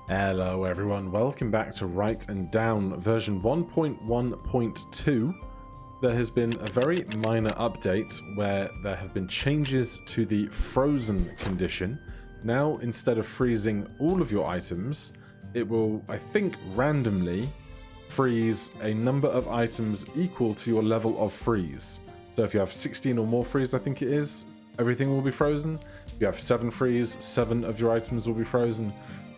Hello everyone, welcome back to Write and Down version 1.1.2. There has been a very minor update where there have been changes to the frozen condition. Now, instead of freezing all of your items, it will, I think, randomly freeze a number of items equal to your level of freeze. So if you have 16 or more freeze, I think it is, everything will be frozen. If you have 7 freeze, 7 of your items will be frozen.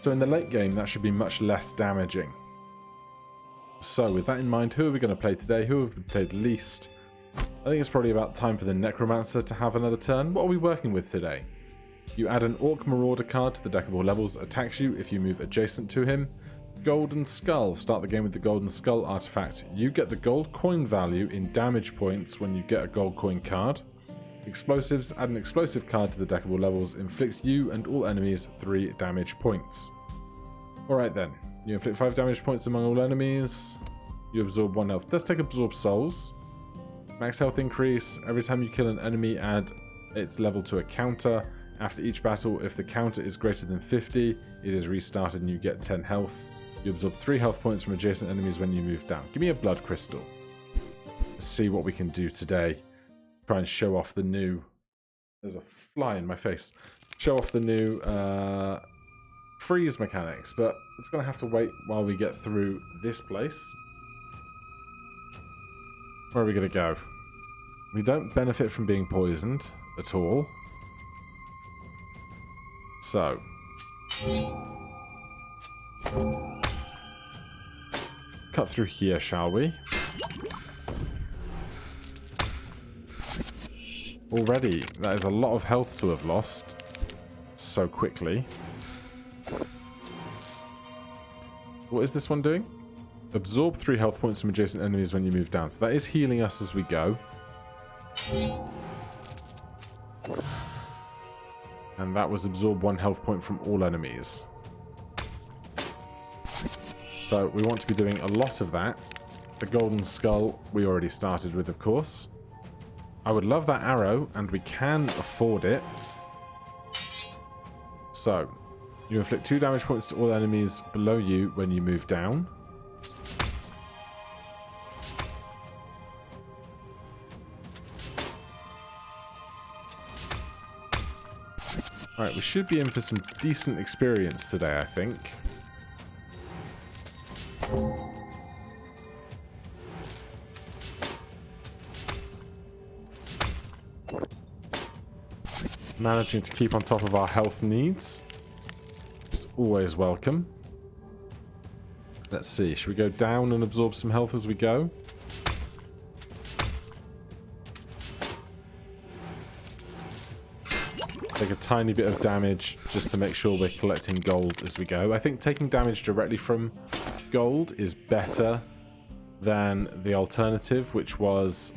So in the late game, that should be much less damaging. So with that in mind, who are we going to play today? Who have we played least? I think it's probably about time for the Necromancer to have another turn. What are we working with today? You add an Orc Marauder card to the deck of all levels, attacks you if you move adjacent to him. Golden Skull. Start the game with the Golden Skull artifact. You get the gold coin value in damage points when you get a gold coin card. Explosives. Add an explosive card to the deck of all levels. Inflicts you and all enemies 3 damage points. Alright then. You inflict 5 damage points among all enemies. You absorb 1 health. Let's take Absorb Souls. Max health increase. Every time you kill an enemy, add its level to a counter. After each battle, if the counter is greater than 50, it is restarted and you get 10 health. You absorb 3 health points from adjacent enemies when you move down. Give me a blood crystal. Let's see what we can do today. Try and show off the new... There's a fly in my face. Show off the new freeze mechanics, but it's going to have to wait while we get through this place. Where are we going to go? We don't benefit from being poisoned at all. So... cut through here, shall we? Already, that is a lot of health to have lost so quickly. What is this one doing? Absorb 3 health points from adjacent enemies when you move down. So that is healing us as we go. And that was absorb 1 health point from all enemies. So we want to be doing a lot of that. The Golden Skull we already started with, of course. I would love that arrow, and we can afford it. So, you inflict 2 damage points to all enemies below you when you move down. Alright, we should be in for some decent experience today, I think. Managing to keep on top of our health needs is always welcome. Let's see, should we go down and absorb some health as we go? Take a tiny bit of damage just to make sure we're collecting gold as we go. I think taking damage directly from gold is better than the alternative, which was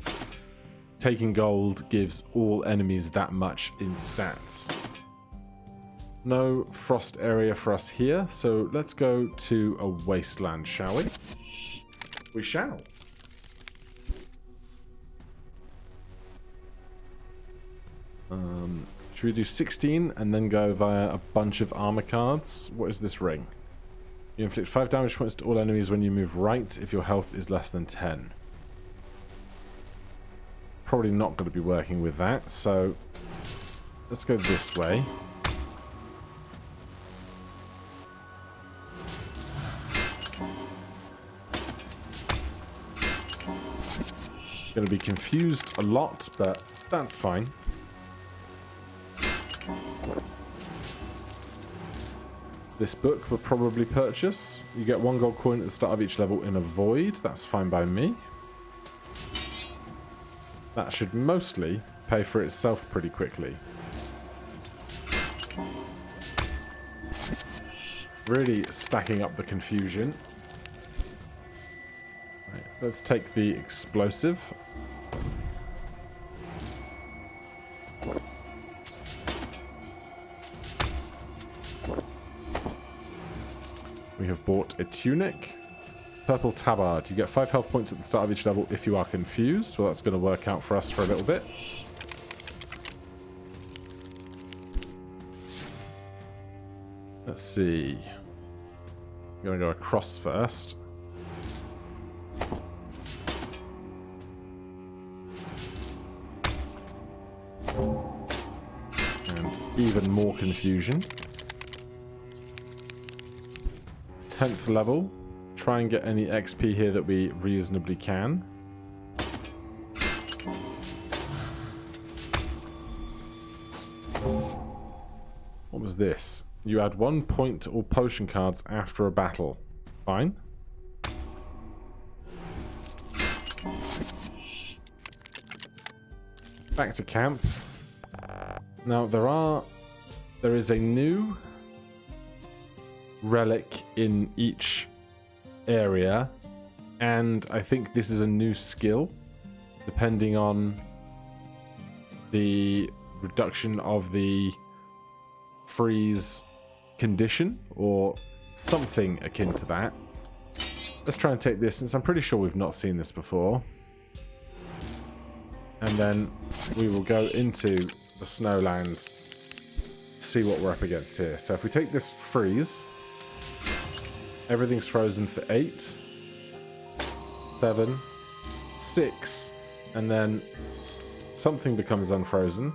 taking gold gives all enemies that much in stats. No frost area for us here, so let's go to a wasteland, shall we? We shall. Should we do 16 and then go via a bunch of armor cards? What is this ring? You inflict 5 damage points to all enemies when you move right if your health is less than 10. Probably not going to be working with that, so let's go this way. Going to be confused a lot, but that's fine. This book we'll probably purchase. You get 1 gold coin at the start of each level in a void. That's fine by me. That should mostly pay for itself pretty quickly. Really stacking up the confusion. Right, let's take the explosive. We have bought a tunic. Purple Tabard. You get 5 health points at the start of each level if you are confused. Well, that's going to work out for us for a little bit. Let's see. I'm going to go across first. And even more confusion. 10th level. Try and get any XP here that we reasonably can. What was this? You add 1 point to all potion cards after a battle. Fine. Back to camp. Now there is a new relic in each area, and I think this is a new skill, depending on the reduction of the freeze condition or something akin to that. Let's try and take this, since I'm pretty sure we've not seen this before, and then we will go into the Snowlands to see what we're up against here. So if we take this freeze, everything's frozen for 8, 7, 6, and then something becomes unfrozen.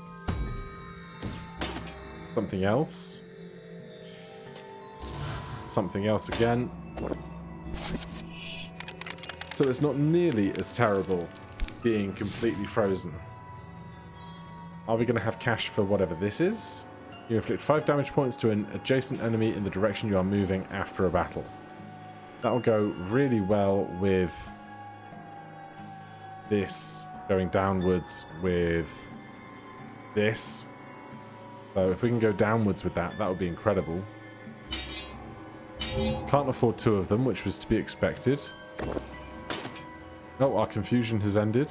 Something else. Something else again. So it's not nearly as terrible being completely frozen. Are we going to have cash for whatever this is? You inflict 5 damage points to an adjacent enemy in the direction you are moving after a battle. That will go really well with this going downwards with this. So if we can go downwards with that, that would be incredible. Can't afford 2 of them, which was to be expected. Oh, our confusion has ended.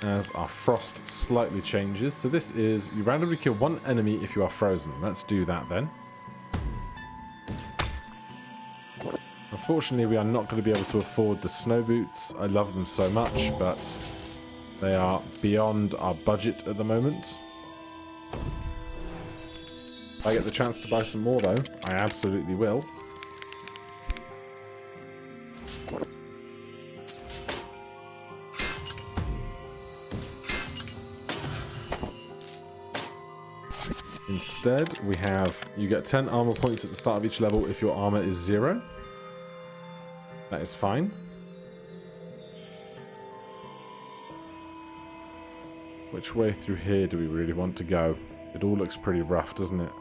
As our frost slightly changes. So this is, you randomly kill 1 enemy if you are frozen. Let's do that then. Unfortunately, we are not going to be able to afford the snow boots. I love them so much, but they are beyond our budget at the moment. If I get the chance to buy some more though, I absolutely will. Instead, we have, you get 10 armor points at the start of each level if your armor is 0. That is fine. Which way through here do we really want to go? It all looks pretty rough, doesn't it?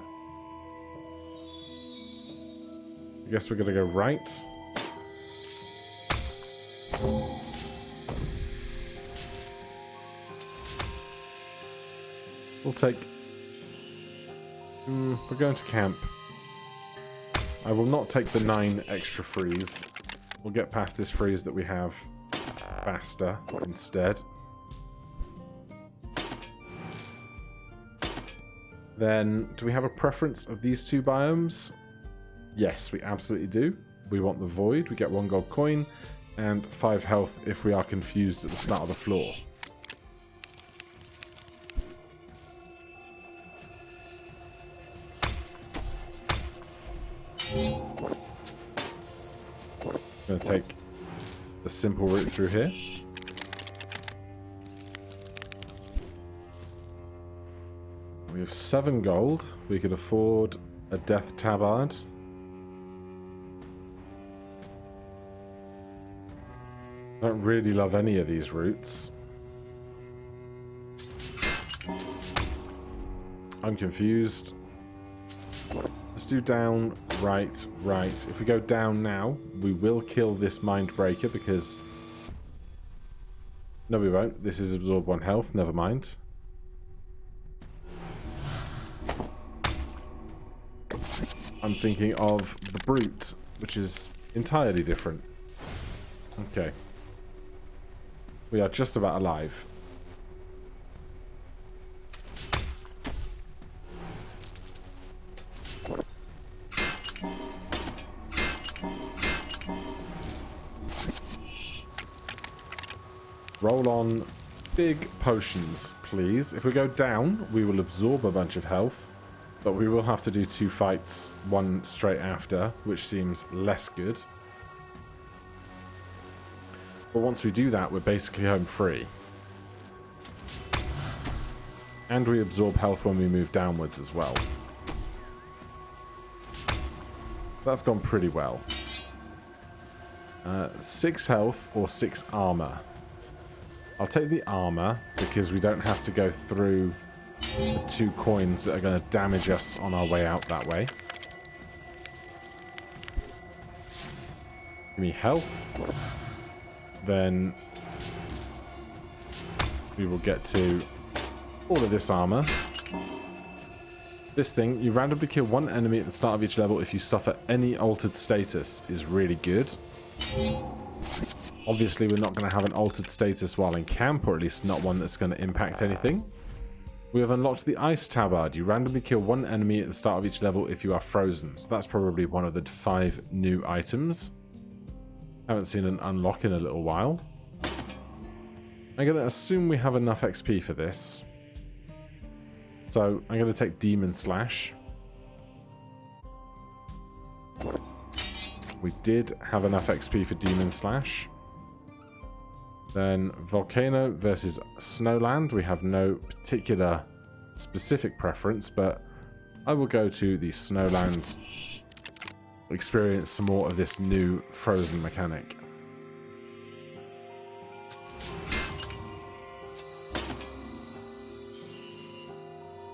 I guess we're going to go right. We'll take... we're going to camp. I will not take the 9 extra freeze. We'll get past this freeze that we have faster instead. Then, do we have a preference of these 2 biomes? Yes, we absolutely do. We want the Void. We get 1 gold coin and 5 health if we are confused at the start of the floor. I'm going to take the simple route through here. We have 7 gold. We could afford a death tabard. I don't really love any of these routes. I'm confused. Let's do down, right, right. If we go down now, we will kill this mind breaker because... No, we won't. This is absorb 1 health. Never mind. I'm thinking of the brute, which is entirely different. Okay. We are just about alive. Roll on big potions, please. If we go down, we will absorb a bunch of health, but we will have to do 2 fights, one straight after, which seems less good. But once we do that, we're basically home free. And we absorb health when we move downwards as well. That's gone pretty well. 6 health or 6 armor. I'll take the armor because we don't have to go through the 2 coins that are going to damage us on our way out that way. Give me health. Then we will get to all of this armor. This thing, you randomly kill 1 enemy at the start of each level if you suffer any altered status, is really good. Obviously, we're not going to have an altered status while in camp, or at least not one that's going to impact anything. We have unlocked the Ice Tabard. You randomly kill 1 enemy at the start of each level if you are frozen. So that's probably one of the 5 new items. Haven't seen an unlock in a little while. I'm going to assume we have enough XP for this. So I'm going to take Demon Slash. We did have enough XP for Demon Slash. Then Volcano versus Snowland. We have no particular specific preference, but I will go to the Snowland. Experience some more of this new frozen mechanic.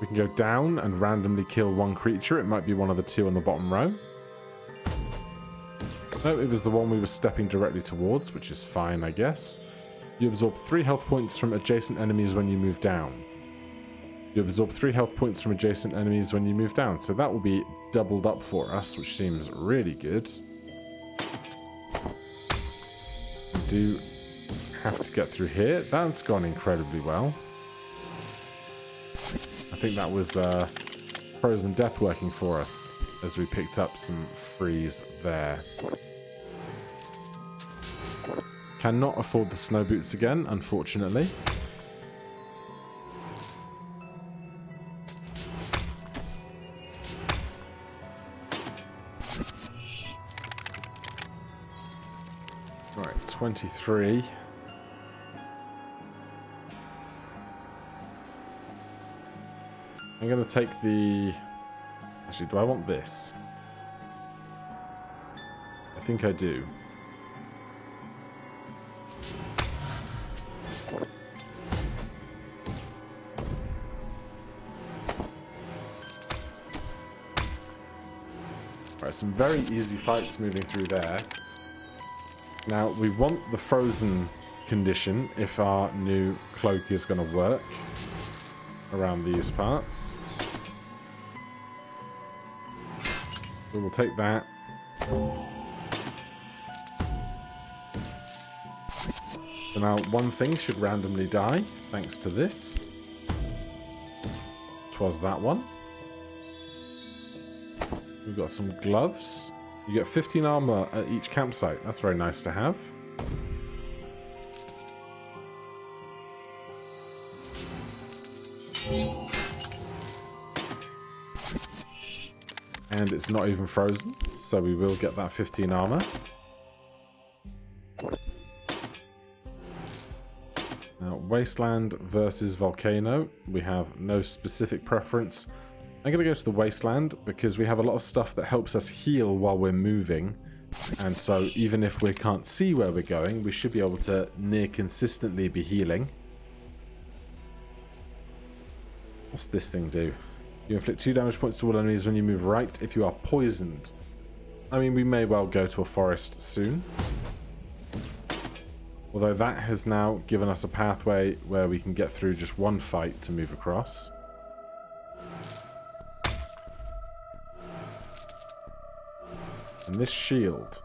We can go down and randomly kill 1 creature. It might be one of the 2 on the bottom row. No, it was the one we were stepping directly towards, which is fine, I guess. You absorb 3 health points from adjacent enemies when you move down. You absorb 3 health points from adjacent enemies when you move down. So that will be doubled up for us, which seems really good. We do have to get through here. That's gone incredibly well. I think that was Frozen Death working for us as we picked up some freeze there. Cannot afford the snow boots again, unfortunately. Right, 23. I'm going to take the... Actually, do I want this? I think I do. Right, some very easy fights moving through there. Now, we want the frozen condition if our new cloak is going to work around these parts. We will take that. So now one thing should randomly die, thanks to this. Twas that one. We've got some gloves. You get 15 armor at each campsite. That's very nice to have. And it's not even frozen, so we will get that 15 armor. Now, Wasteland versus Volcano. We have no specific preference. I'm going to go to the Wasteland because we have a lot of stuff that helps us heal while we're moving. And so even if we can't see where we're going, we should be able to near consistently be healing. What's this thing do? You inflict 2 damage points to all enemies when you move right if you are poisoned. I mean, we may well go to a forest soon. Although that has now given us a pathway where we can get through just one fight to move across. And this shield.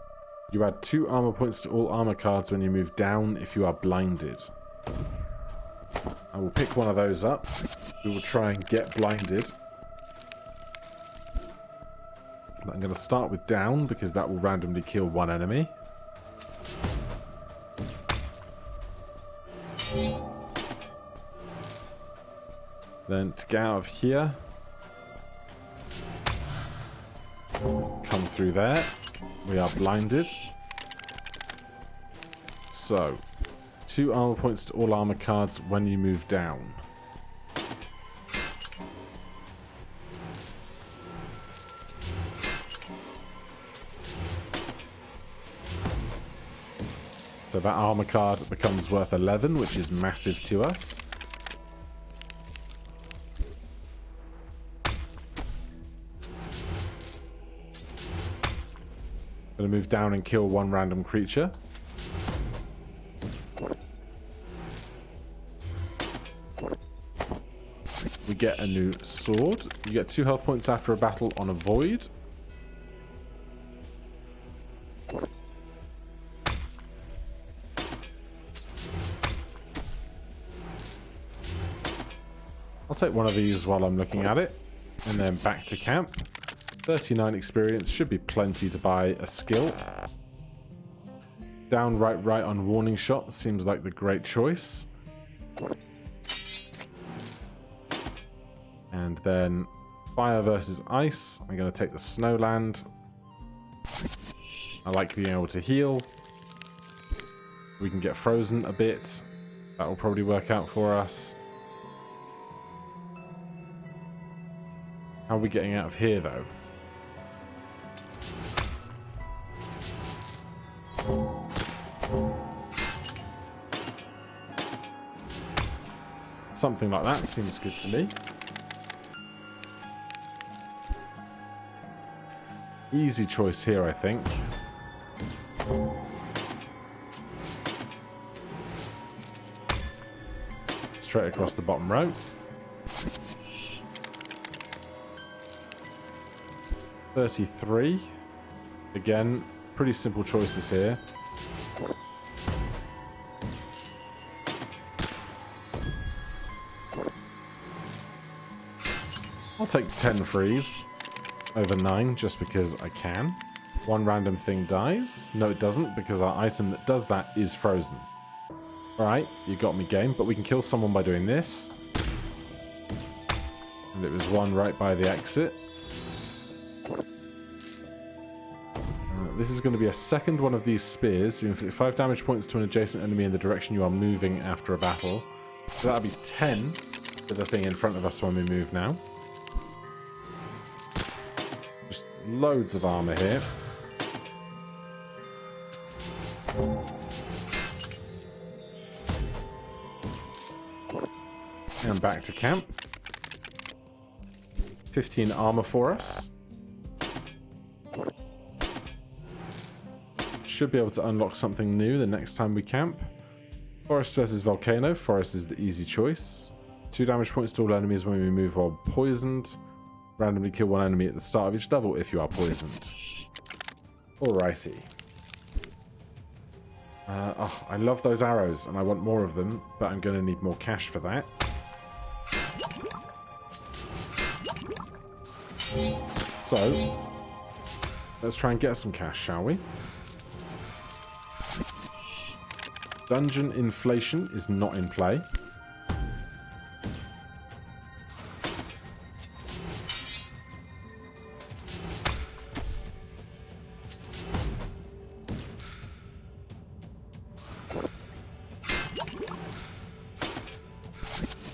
You add 2 armor points to all armor cards when you move down if you are blinded. I will pick one of those up. We will try and get blinded. But I'm going to start with down because that will randomly kill 1 enemy. Then to get out of here, come through there. We are blinded. So, 2 armor points to all armor cards when you move down. So that armor card becomes worth 11, which is massive to us. Gonna move down and kill one random creature. We get a new sword. You get 2 health points after a battle on a void. I'll take one of these while I'm looking at it. And then back to camp. 39 experience should be plenty to buy a skill. Down right on warning shot seems like the great choice. And then fire versus ice. I'm going to take the snowland. I like being able to heal. We can get frozen a bit. That will probably work out for us. How are we getting out of here, though? Something like that seems good to me. Easy choice here, I think. Straight across the bottom row. 33. Again, pretty simple choices here. I'll take 10 freeze over 9 just because I can. One random thing dies. No, it doesn't, because our item that does that is frozen. Alright, you got me, game, but we can kill someone by doing this. And it was one right by the exit. This is going to be a second one of these spears. You inflict 5 damage points to an adjacent enemy in the direction you are moving after a battle. So that'll be 10 to the thing in front of us when we move now. Just loads of armor here. And back to camp. 15 armor for us. Should be able to unlock something new the next time we camp. Forest versus Volcano. Forest is the easy choice. 2 damage points to all enemies when we move while poisoned. Randomly kill one enemy at the start of each level if you are poisoned. Alrighty. Oh, I love those arrows and I want more of them, but I'm going to need more cash for that. So, let's try and get some cash, shall we? Dungeon inflation is not in play.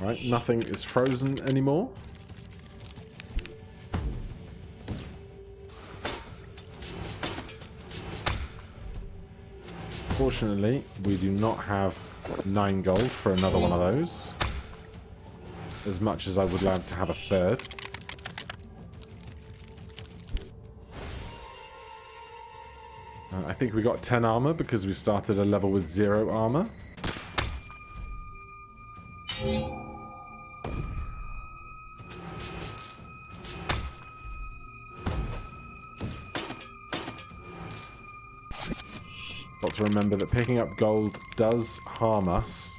Right, nothing is frozen anymore. Fortunately, we do not have 9 gold for another one of those. As much as I would like to have a third. I think we got 10 armor because we started a level with 0 armor. Got to remember that picking up gold does harm us.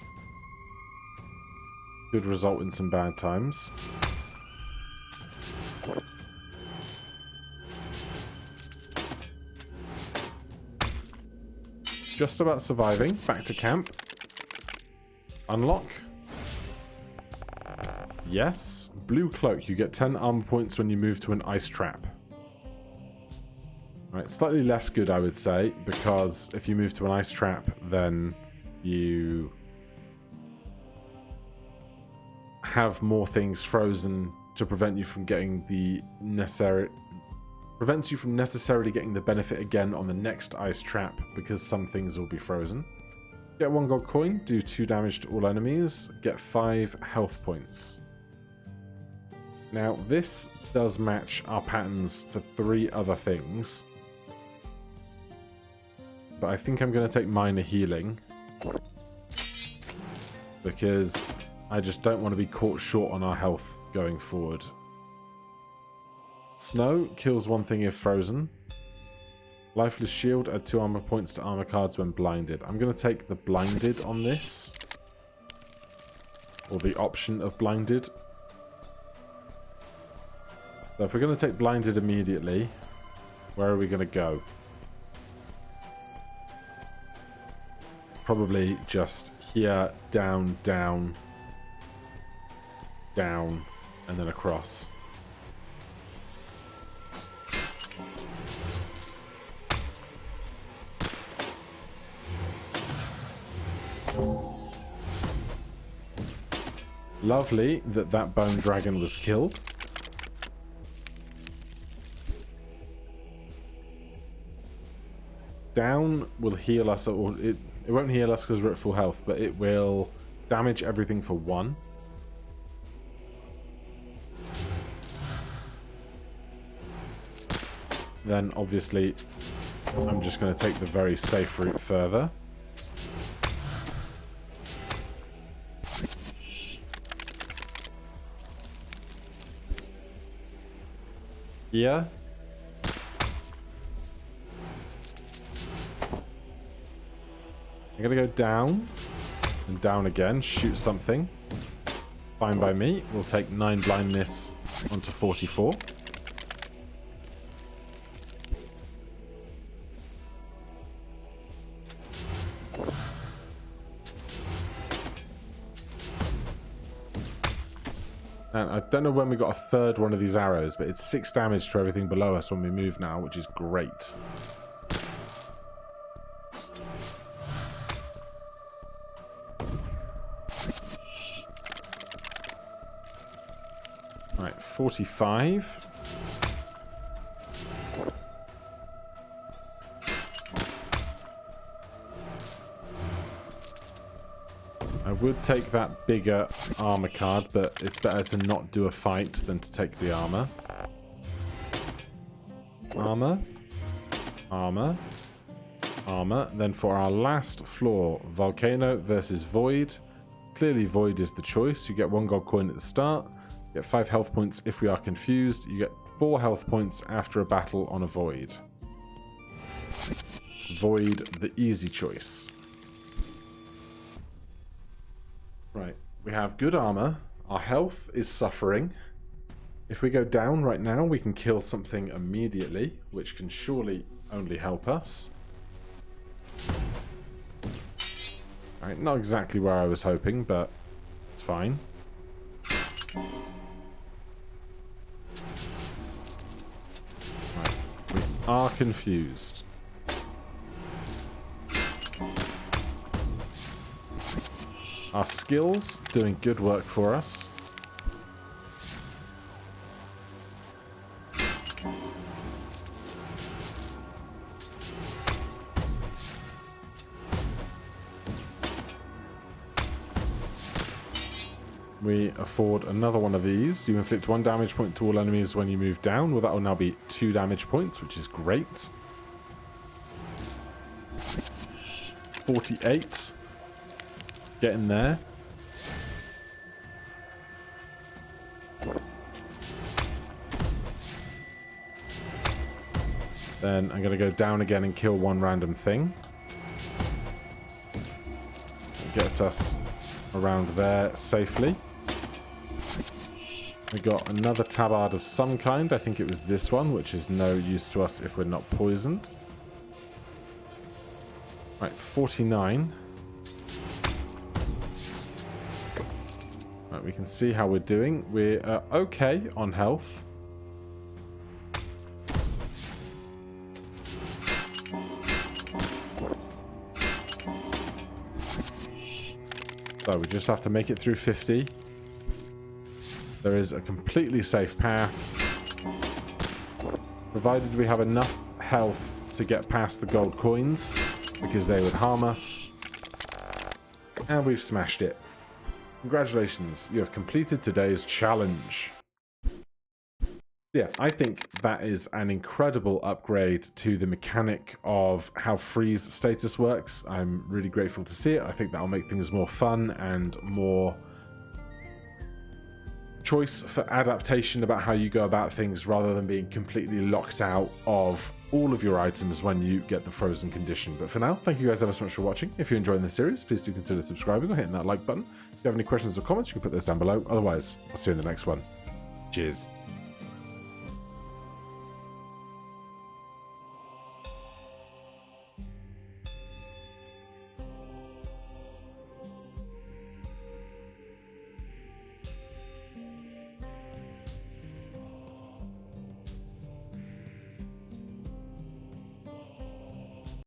Could result in some bad times. Just about surviving. Back to camp. Unlock. Yes. Blue cloak. You get 10 armor points when you move to an ice trap. Right, slightly less good, I would say, because if you move to an ice trap, then you have more things frozen to prevent you from getting the necessary... Prevents you from necessarily getting the benefit again on the next ice trap, because some things will be frozen. Get 1 gold coin, do 2 damage to all enemies, get 5 health points. Now, this does match our patterns for 3 other things. But I think I'm going to take minor healing. Because I just don't want to be caught short on our health going forward. Snow kills 1 thing if frozen. Lifeless shield, add 2 armor points to armor cards when blinded. I'm going to take the blinded on this. Or the option of blinded. So if we're going to take blinded immediately, where are we going to go? Probably just here, down, down, down, and then across. Lovely that that bone dragon was killed. Down will heal us, or it won't heal us because we're at full health, but it will damage everything for 1. Then obviously I'm just going to take the very safe route further. Here. I'm going to go down and down again, shoot something. Fine by me. We'll take 9 blindness onto 44. And I don't know when we got a 3rd one of these arrows, but it's 6 damage to everything below us when we move now, which is great. Right, 45. I would take that bigger armor card, but it's better to not do a fight than to take the armor. Armor. Armor. Armor. Then for our last floor, Volcano versus Void. Clearly Void is the choice. You get 1 gold coin at the start. You get 5 health points if we are confused. You get 4 health points after a battle on a Void. Void, the easy choice. Right, we have good armor. Our health is suffering. If we go down right now, we can kill something immediately, which can surely only help us. Alright, not exactly where I was hoping, but it's fine. Right, we are confused. Our skills doing good work for us. We afford another one of these. You inflict 1 damage point to all enemies when you move down. Well, that will now be 2 damage points, which is great. 48. Getting there. Then I'm going to go down again and kill 1 random thing. It gets us around there safely. We got another tabard of some kind. I think it was this one, which is no use to us if we're not poisoned. Right, 49. Right, we can see how we're doing. We're okay on health. So we just have to make it through 50. There is a completely safe path, provided we have enough health to get past the gold coins, because they would harm us. And we've smashed it. Congratulations, you have completed today's challenge. Yeah, I think that is an incredible upgrade to the mechanic of how freeze status works. I'm really grateful to see it. I think that'll make things more fun and more choice for adaptation about how you go about things, rather than being completely locked out of all of your items when you get the frozen condition. But for now, thank you guys ever so much for watching. If you're enjoying this series, please do consider subscribing or hitting that like button. If you have any questions or comments, you can put those down below. Otherwise, I'll see you in the next one. Cheers.